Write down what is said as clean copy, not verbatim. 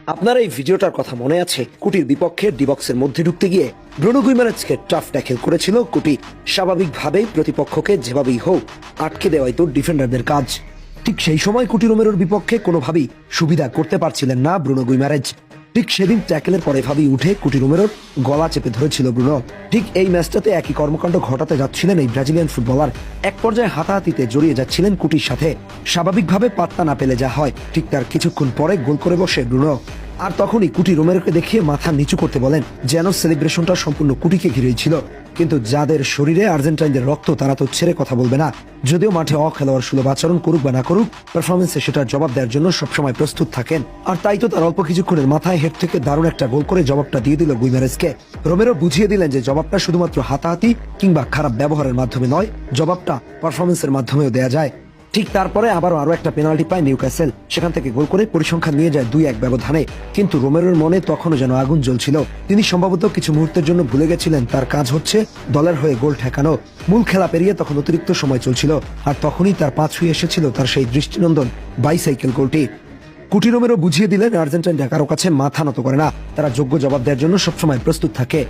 আপনার এই ভিডিওটার কথা মনে আছে? কুটির বিপক্ষে ডিবক্সের মধ্যে ঢুকতে গিয়ে ব্রুনো গুইমারেজকে টাফ ট্যাকেল করেছিল কুটি। স্বাভাবিকভাবেই প্রতিপক্ষকে যেভাবেই হোক আটকে দেওয়াই তো ডিফেন্ডারদের কাজ। ঠিক সেই সময় কুটি রোমেরোর বিপক্ষে কোনোভাবেই সুবিধা করতে পারছিলেন না ব্রুনো গুইমারেজ। ঠিক সেদিন ট্যাকেলের পর এভাবেই উঠে কুটি রোমেরোর গলা চেপে ধরেছিল ব্রুনো। ঠিক এই ম্যাচটাতে একই কর্মকাণ্ড ঘটাতে যাচ্ছিলেন এই ব্রাজিলিয়ান ফুটবলার। এক পর্যায়ে হাতাহাতিতে জড়িয়ে যাচ্ছিলেন কুটির সাথে। স্বাভাবিকভাবে পাত্তা না পেলে যা হয়, ঠিক তার কিছুক্ষণ পরে গোল করে বসে ব্রুনো। আর তখনই কুটি রোমেরোকে দেখিয়ে মাথা নিচু করতে বলেন, যেন সেলিব্রেশনটা সম্পূর্ণ কুটিকে ঘিরেই ছিল। কিন্তু যাদের শরীরে আর্জেন্টাইনদের রক্ত, তারা তো ছেড়ে কথা বলবে না। যদিও মাঠে অখেলোয়াড় সুলভ আচরণ করুক বা না করুক, পারফরমেন্সে সেটার জবাব দেওয়ার জন্য সবসময় প্রস্তুত থাকেন। আর তাই তো তার অল্প কিছুক্ষণের মাথায় হেড থেকে দারুণ একটা গোল করে জবাবটা দিয়ে দিল গুইমারেজকে। রোমেরো বুঝিয়ে দিলেন যে জবাবটা শুধুমাত্র হাতাহাতি কিংবা খারাপ ব্যবহারের মাধ্যমে নয়, জবাবটা পারফরমেন্সের মাধ্যমেও দেয়া যায়। ঠিক তারপরে আরো একটা পেনাল্টি পায় নিউক্যাসল। সেখান থেকে গোল করে পরিসংখ্যান নিয়ে যায় 2-1 ব্যবধানে। কিন্তু রোমেরোর মনে তখনও যেন আগুন জ্বলছিল। তিনি সম্ভবত কিছু মুহূর্তের জন্য ভুলে গেছিলেন তার কাজ হচ্ছে দলের হয়ে গোল ঠেকানো। মূল খেলা পেরিয়ে তখন অতিরিক্ত সময় চলছিল, আর তখনই তার পা ছুঁয়ে এসেছিল তার সেই দৃষ্টিনন্দন বাইসাইকেল গোলটি। কুটি রোমেরো বুঝিয়ে দিলেন আর্জেন্টাইনরা কারো কাছে মাথা নত করে না, তারা যোগ্য জবাব দেওয়ার জন্য সবসময় প্রস্তুত থাকে।